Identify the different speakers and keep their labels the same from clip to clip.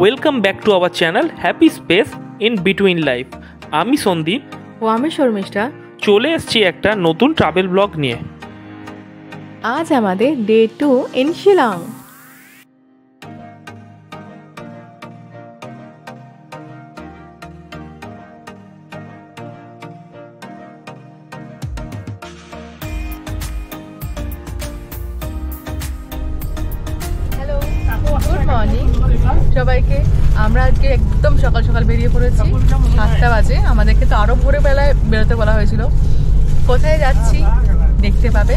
Speaker 1: Welcome back to our channel happy space in between life. আমি সন্দীপ
Speaker 2: ও আমি শর্মিষ্ঠা
Speaker 1: চলে এসেছি একটা নতুন ট্রাভেল ব্লগ নিয়ে।
Speaker 2: আজ আমাদের day 2 in Shillong. Good morning সবাইকে। আমরা আজকে একদম সকাল সকাল বেরিয়ে পড়েছি, 7টা বাজে। আমাদেরকে তো আরো ভোরবেলায় বেরোতে বলা হয়েছিল। কোথায় যাচ্ছি দেখতে পাবে,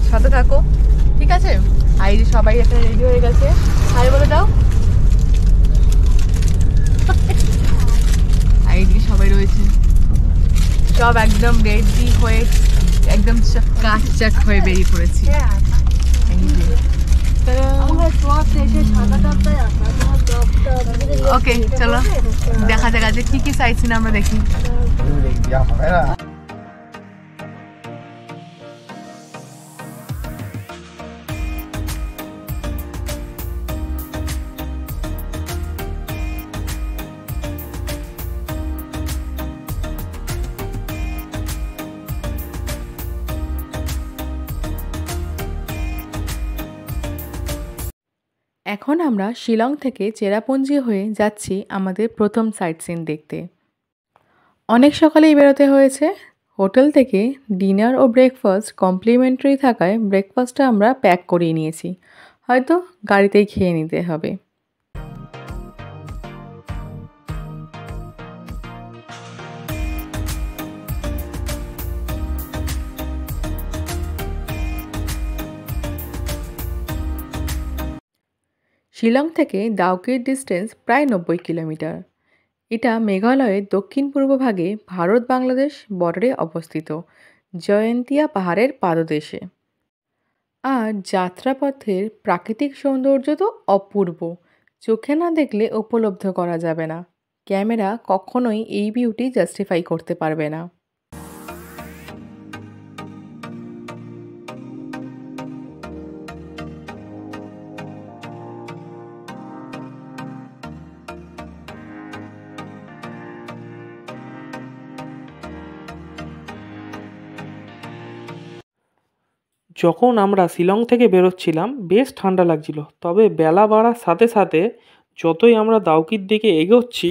Speaker 2: সাথে থাকো, ঠিক আছে? আর এই যে সবাই এখানে রেডি হয়ে গেছে, হাই বলে দাও। আর এইদিকে সবাই রয়েছে, সব একদম রেডি হয়ে একদম কাঁচাক হয়ে বেরিয়ে পড়েছি। ওকে চলো দেখা যাক আজকে কি কি সাইট সিন আমরা দেখি। এখন আমরা শিলং থেকে চেরাপুঞ্জি হয়ে যাচ্ছি আমাদের প্রথম সাইট সিন দেখতে। অনেক সকালেই বেরোতে হয়েছে। হোটেল থেকে ডিনার ও ব্রেকফাস্ট কমপ্লিমেন্টারি থাকায় ব্রেকফাস্টটা আমরা প্যাক করিয়ে নিয়েছি, হয়তো গাড়িতেই খেয়ে নিতে হবে। শিলং থেকে দাউকির ডিস্টেন্স প্রায় 90 কিলোমিটার। এটা মেঘালয়ের দক্ষিণ পূর্ব ভাগে ভারত বাংলাদেশ বর্ডারে অবস্থিত, জয়ন্তিয়া পাহাড়ের পাদদেশে। আর যাত্রাপথের প্রাকৃতিক সৌন্দর্য তো অপূর্ব, চোখে না দেখলে উপলব্ধ করা যাবে না। ক্যামেরা কখনোই এই বিউটি জাস্টিফাই করতে পারবে না।
Speaker 1: যখন আমরা শিলং থেকে বেরোচ্ছিলাম বেশ ঠান্ডা লাগছিল, তবে বেলা বাড়ার সাথে সাথে যতই আমরা দাউকির দিকে এগোচ্ছি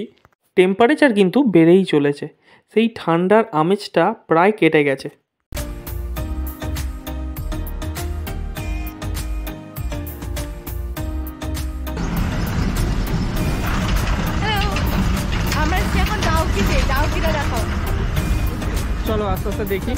Speaker 1: টেম্পারেচার কিন্তু বেড়েই চলেছে। সেই ঠান্ডার আমেজটা প্রায় কেটে গেছে। চলো আস্তে আস্তে দেখি।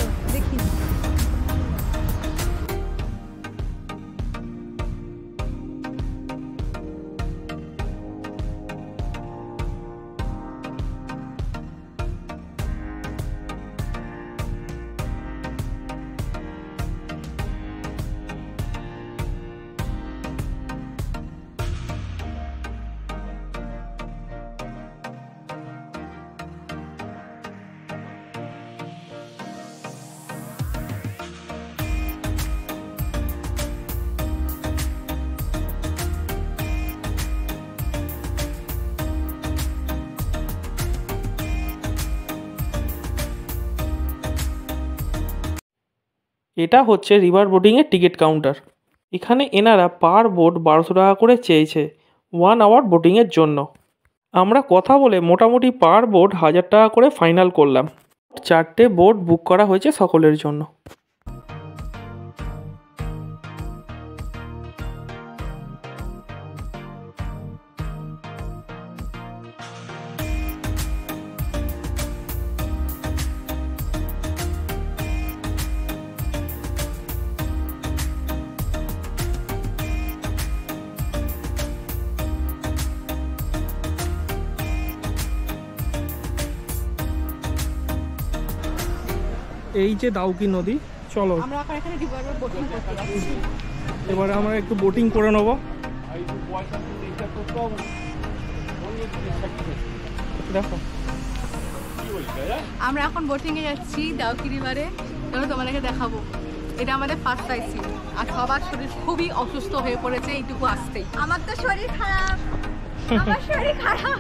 Speaker 1: এটা হচ্ছে রিভার বোটিংয়ের টিকিট কাউন্টার। এখানে এনারা পার বোট 1200 টাকা করে চেয়েছে 1 আওয়ার বোটিংয়ের জন্য। আমরা কথা বলে মোটামুটি পার বোট 1000 টাকা করে ফাইনাল করলাম। 4টে বোট বুক করা হয়েছে সকলের জন্য। এই যে দাউকি নদী, চলো এবারে আমরা একটু বোটিং করে নেবো। দেখো
Speaker 2: আমরা এখন বোটিং এ যাচ্ছি দাউকি রিভারে। চলো তোমাদেরকে দেখাবো। এটা আমাদের ফার্স্ট সাইট সিন। আর সবার শরীর খুবই অসুস্থ হয়ে পড়েছে এইটুকু আসতেই।
Speaker 3: আমার তো শরীর খারাপ।
Speaker 2: আমার শরীর খারাপ।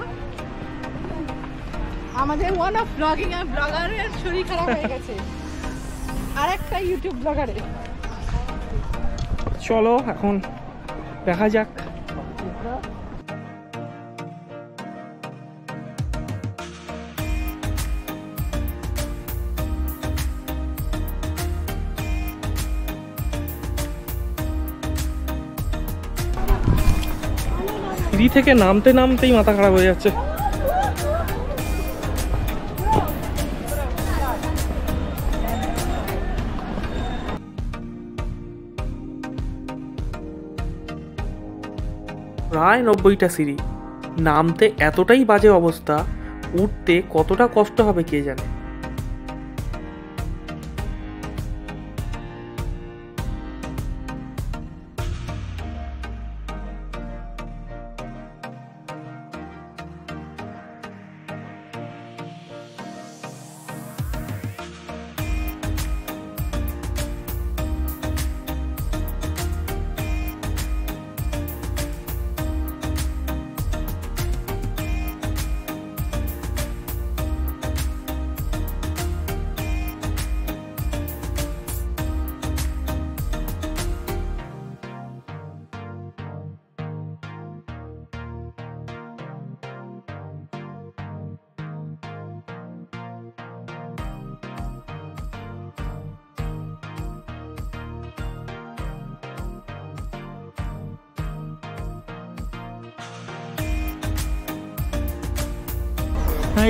Speaker 2: আমাদের ওয়ান অফ ব্লগিং আর ব্লগারের শরীর খারাপ হয়ে গেছে, আর একটা ইউটিউব ব্লগারের।
Speaker 1: চলো এখন দেখা যাক। সিঁড়ি থেকে নামতে নামতেই মাথা খারাপ হয়ে যাচ্ছে। প্রায় 90টা সিঁড়ি, নামতে এতটাই বাজে অবস্থা, উঠতে কতটা কষ্ট হবে কে জানে।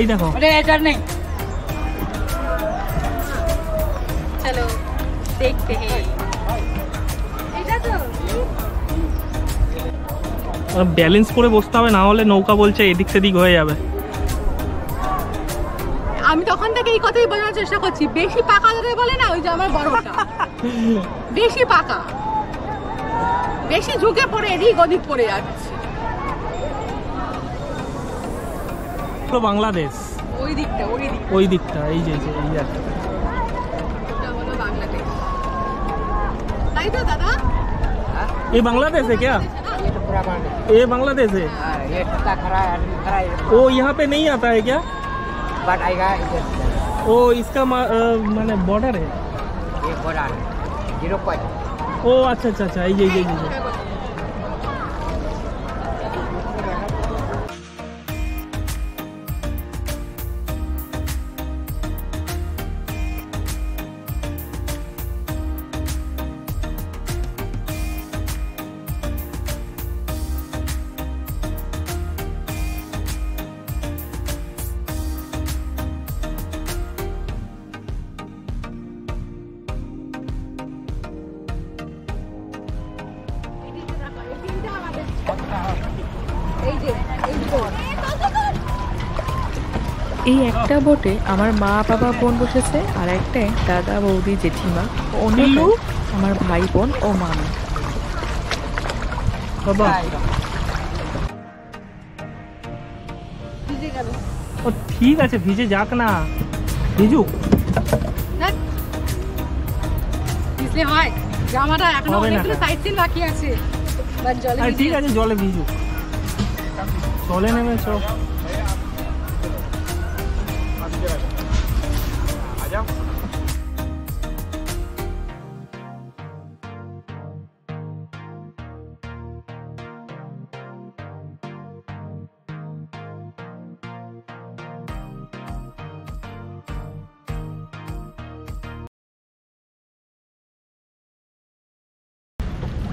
Speaker 1: এই দেখো
Speaker 2: চলো দেখতে हैं। এটা তো
Speaker 1: ব্যালেন্স করে বসতে হবে, না হলে নৌকা বলছে এদিক সেদিক হয়ে যাবে।
Speaker 2: আমি তখন থেকে এই কথাই বোঝানোর চেষ্টা করছি, বেশি পাকা যাদের বলে না, ওই যে আমার বড়টা বেশি পাকা, বেশি ঝুঁকে পড়ে এদিক ওদিক পড়ে যাচ্ছে।
Speaker 1: বাংলাদেশ
Speaker 2: ওই দিকটা
Speaker 1: এই যে এই একটা
Speaker 2: এটা হলো বাংলাদেশ, তাই তো দাদা?
Speaker 1: ये बांग्लादेश है क्या?
Speaker 3: ये तो पूरा बांध
Speaker 1: ये बांग्लादेश है।
Speaker 3: ये टुकड़ा खड़ा है, आदमी खड़ा है,
Speaker 1: वो यहाँ पे नहीं आता है क्या?
Speaker 3: बट आएगा इधर से।
Speaker 1: वो इसका माने बॉर्डर है।
Speaker 3: ये बॉर्डर 0 पॉइंट।
Speaker 1: ओ अच्छा अच्छा अच्छा ये
Speaker 2: এই একটা বোটে আমার মা বাবা বোন বসেছে, আর একটাই দাদা বৌদি জেঠিমা, অন্য আমার ভাই বোন ও মামা।
Speaker 1: बाबा ও ঠিক আছে, ভিজে যাক না, ভিজুক।
Speaker 2: ভিজলে হয়? জামাটা এখনো
Speaker 1: হবে না।
Speaker 2: অনেকগুলো সাইড সিন বাকি আছে, বাট জলে
Speaker 1: আরে
Speaker 2: ভিজে
Speaker 1: ঠিক আছে, জলে ভিজুক, জলে নেমেছো।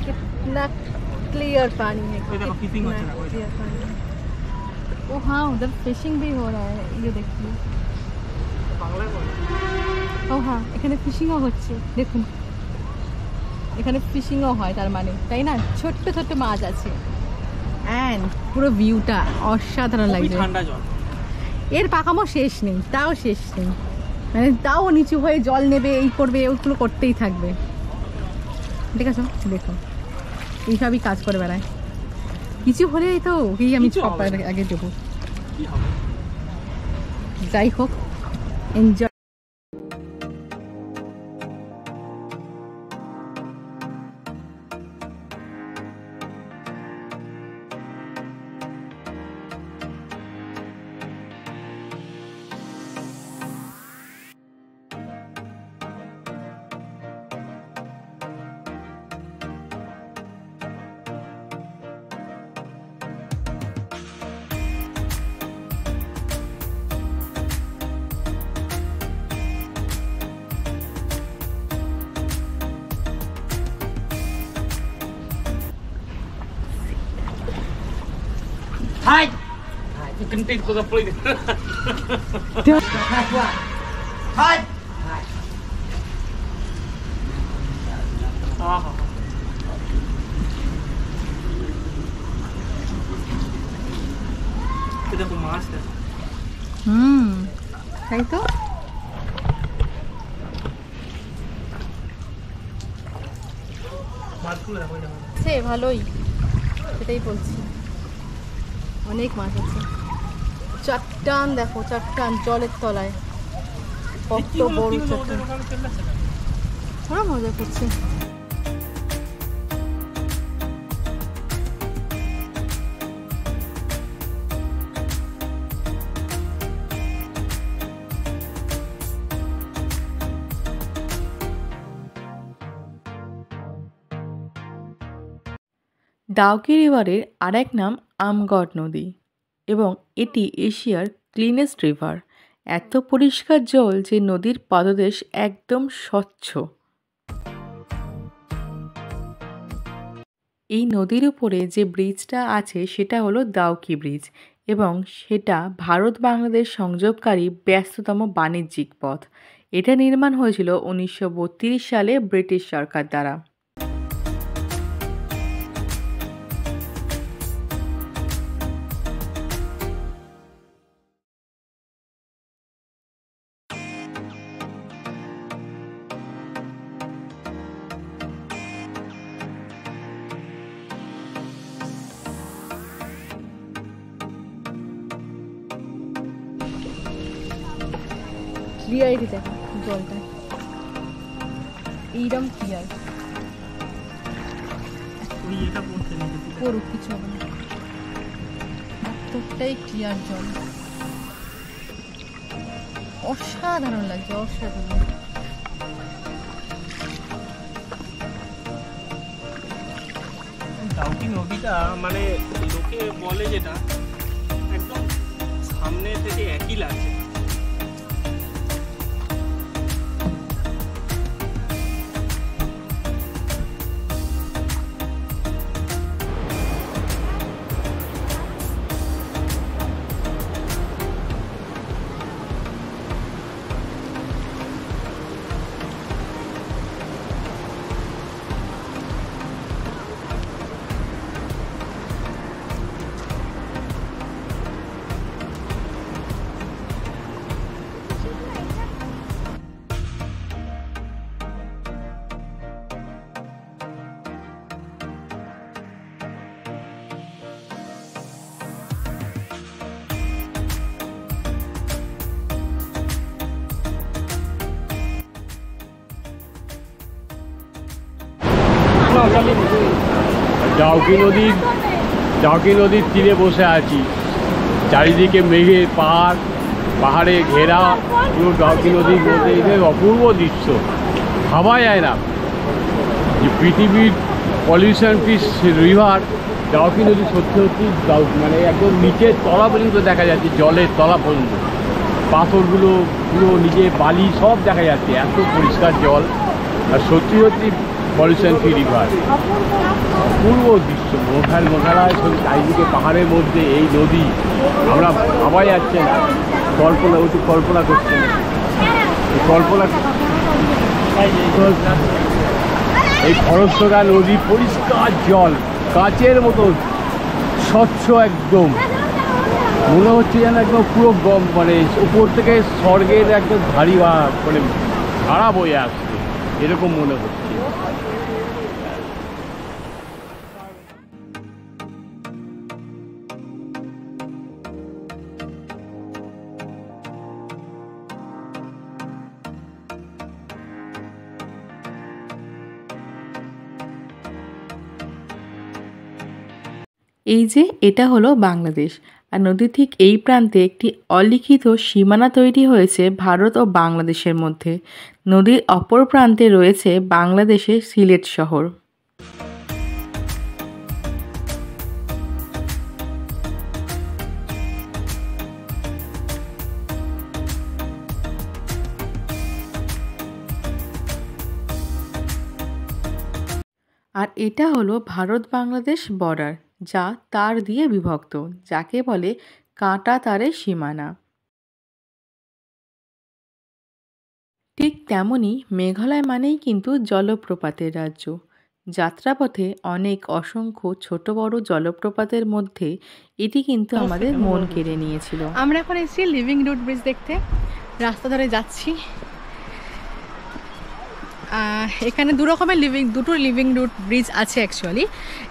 Speaker 2: कितना क्लियर पानी है,
Speaker 1: ये देखो, fishing
Speaker 2: कितना
Speaker 1: होता है,
Speaker 2: clear पानी है। ओ हाँ, उधर फिशिंग भी हो रहा है, ये देखिए। ও হ্যাঁ, এখানে ফিশিংও হচ্ছে, দেখুন এখানে ফিশিংও হয়, তার মানে তাই না, ছোট্ট ছোট্ট মাছ আছে। অ্যান্ড পুরো ভিউটা অসাধারণ লাগছে।
Speaker 1: ঠান্ডা জল,
Speaker 2: এর পাকামো শেষ নেই, তাও শেষ নেই, মানে তাও নিচু হয়ে জল নেবে, এই করবে, ওইগুলো করতেই থাকবে। ঠিক আছে, দেখো এইসবই কাজ করে বেড়ায়, কিছু হলেই তো ওকেই আমি
Speaker 1: কিছু হবে না।
Speaker 2: আগে দেবো।
Speaker 1: কি হবে?
Speaker 2: যাই হোক, enjoy.
Speaker 3: Hai.
Speaker 1: Kentit ko sa plate.
Speaker 3: Hai.
Speaker 1: এটা তো মাছ আছে।
Speaker 2: তাই তো।
Speaker 1: মাছগুলো দেখো এটা।
Speaker 2: সে ভালোই, সেটাই বলছি, অনেক মাছ আছে। চট্টান দেখো, চট্টান জলের তলায় কত বড় চট্টান। ওরা মজা করছে। ডাউকি রিভারের আরেক নাম আমগড নদী এবং এটি এশিয়ার ক্লিনেস্ট রিভার। এত পরিষ্কার জল যে নদীর পাদদেশ একদম স্বচ্ছ। এই নদীর উপরে যে ব্রিজটা আছে সেটা হলো দাউকি ব্রিজ এবং সেটা ভারত বাংলাদেশ সংযোগকারী ব্যস্ততম বাণিজ্যিক পথ। এটা নির্মাণ হয়েছিল 1932 সালে ব্রিটিশ সরকার দ্বারা। ক্লিয়ারিটি দেখো জলটা, এইরকম ক্লিয়ার। করুক কিছু হবে না, এতটাই ক্লিয়ার জল, অসাধারণ লাগছে, অসাধারণ।
Speaker 1: ডাউকি নদীটা মানে লোকে বলে যেটা একদম সামনে থেকে একই লাগছে।
Speaker 4: ডাউকি নদীর তীরে বসে আছি, চারিদিকে মেঘের পাহাড়, পাহাড়ে ঘেরা পুরো ডাউকি নদীর মধ্যে এদের অপূর্ব দৃশ্য। ভাবা যায় না যে পৃথিবীর পলিউশন ফ্রি রিভার ডাউকি নদী সত্যি সত্যি মানে একদম নিচের তলা পর্যন্ত দেখা যাচ্ছে, জলের তলা পর্যন্ত পাথরগুলো পুরো নিচে বালি সব দেখা যাচ্ছে, এত পরিষ্কার জল। আর সত্যি সত্যি পলিউশন ফ্রি রিভার, অপূর্ব দৃশ্য। মোঘালায় চারিদিকে পাহাড়ের মধ্যে এই নদী, আমরা ভাবা যাচ্ছে না, কল্পনা একটু কল্পনা করছে না, কল্পনা এই খরস্রোতা নদী, পরিষ্কার জল, কাচের মতো স্বচ্ছ, একদম মনে হচ্ছে যেন একদম পুরো মানে উপর থেকে স্বর্গের একদম ধারি মানে ধারা বয়ে আসছে, এরকম মনে হচ্ছে।
Speaker 2: এই যে এটা হলো বাংলাদেশ, আর নদীর ঠিক এই প্রান্তে একটি অলিখিত সীমানা তৈরি হয়েছে ভারত ও বাংলাদেশের মধ্যে। নদীর অপর প্রান্তে রয়েছে বাংলাদেশের সিলেট শহর। আর এটা হলো ভারত বাংলাদেশ বর্ডার। যা তার দিয়ে বিভক্ত, যাকে বলে কাঁটা তারের সীমানা। ঠিক তেমনই মেঘালয় মানেই কিন্তু জলপ্রপাতের রাজ্য। যাত্রাপথে অনেক অসংখ্য ছোট বড় জলপ্রপাতের মধ্যে এটি কিন্তু আমাদের মন কেড়ে নিয়েছিল। আমরা এখন এসেছি লিভিং রুট ব্রিজ দেখতে, রাস্তা ধরে যাচ্ছি। এখানে দুটো লিভিং রুট ব্রিজ আছে অ্যাকচুয়ালি।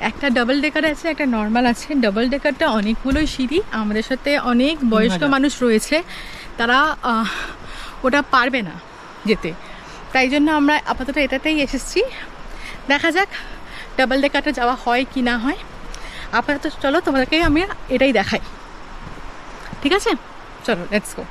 Speaker 2: একটা ডাবল ডেকার আছে, একটা নর্মাল আছে। ডাবল ডেকারটা অনেকগুলোই সিঁড়ি, আমাদের সাথে অনেক বয়স্ক মানুষ রয়েছে, তারা ওটা পারবে না যেতে, তাই জন্য আমরা আপাতত এটাতেই এসেছি। দেখা যাক ডাবল ডেকারটা যাওয়া হয় কি না হয়। আপাতত চলো তোমাদেরকে আমি এটাই দেখাই, ঠিক আছে? চলো লেটস গো।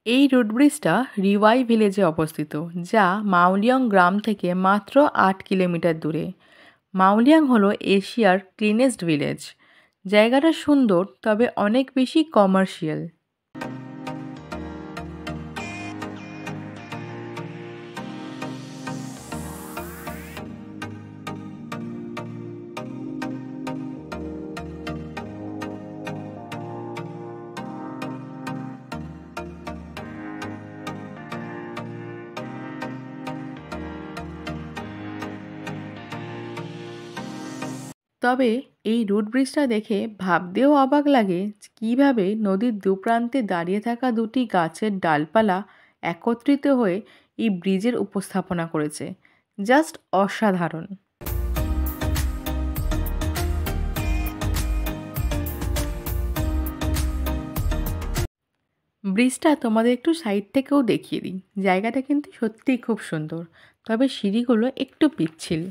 Speaker 2: এই রুট ব্রিজটা রিওয়াই ভিলেজে অবস্থিত, যা মাউলিয়ং গ্রাম থেকে মাত্র 8 কিলোমিটার দূরে। মাউলিয়ং হলো এশিয়ার ক্লিনেস্ট ভিলেজ। জায়গাটা সুন্দর, তবে অনেক বেশি কমার্শিয়াল। তবে এই রুট ব্রিজটা দেখে ভাবতেও অবাক লাগে কিভাবে নদীর দুপ্রান্তে দাঁড়িয়ে থাকা দুটি গাছের ডালপালা একত্রিত হয়ে এই ব্রিজের উপস্থাপনা করেছে। জাস্ট অসাধারণ। ব্রিজটা তোমাদের একটু সাইড থেকেও দেখিয়ে দিই। জায়গাটা কিন্তু সত্যিই খুব সুন্দর, তবে সিঁড়িগুলো একটু পিচ্ছিল।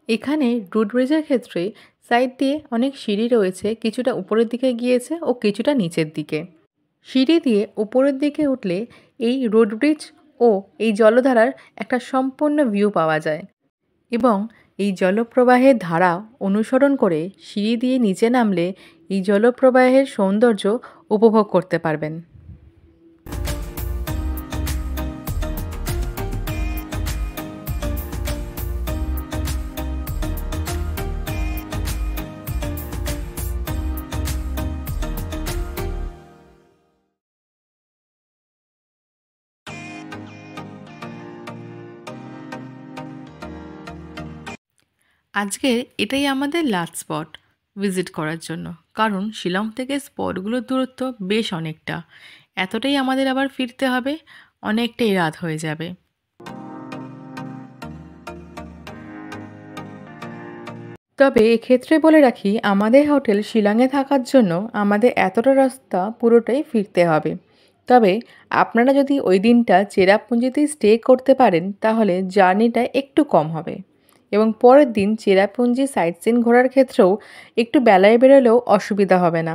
Speaker 2: এখানে রুট ব্রিজের ক্ষেত্রে সাইড দিয়ে অনেক সিঁড়ি রয়েছে, কিছুটা উপরের দিকে গিয়েছে ও কিছুটা নিচের দিকে। সিঁড়ি দিয়ে উপরের দিকে উঠলে এই রুট ব্রিজ ও এই জলধারার একটা সম্পূর্ণ ভিউ পাওয়া যায়, এবং এই জলপ্রবাহের ধারা অনুসরণ করে সিঁড়ি দিয়ে নিচে নামলে এই জলপ্রবাহের সৌন্দর্য উপভোগ করতে পারবেন। আজকে এটাই আমাদের লাস্ট স্পট ভিজিট করার জন্য, কারণ শিলং থেকে স্পটগুলোর দূরত্ব বেশ অনেকটা। এতটাই আমাদের আবার ফিরতে হবে, অনেকটাই রাত হয়ে যাবে। তবে এক্ষেত্রে বলে রাখি, আমাদের হোটেল শিলংয়ে থাকার জন্য আমাদের এতটা রাস্তা পুরোটাই ফিরতে হবে। তবে আপনারা যদি ওই দিনটা চেরাপুঞ্জিতেই স্টে করতে পারেন, তাহলে জার্নিটা একটু কম হবে, এবং পরের দিন চেরাপুঞ্জি সাইট সিন ঘোরার ক্ষেত্রেও একটু বেলায় বেরোলেও অসুবিধা হবে না।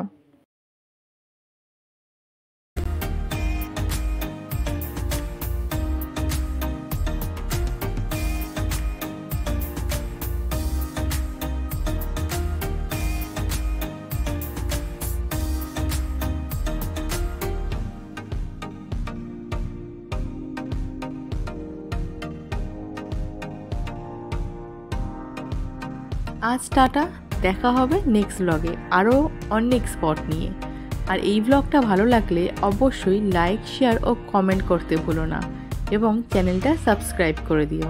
Speaker 2: আজ টাটা, দেখা হবে নেক্সট ব্লগে আরও অনেক স্পট নিয়ে। আর এই ব্লগটা ভালো লাগলে অবশ্যই লাইক, শেয়ার ও কমেন্ট করতে ভুলো না এবং চ্যানেলটা সাবস্ক্রাইব করে দিও।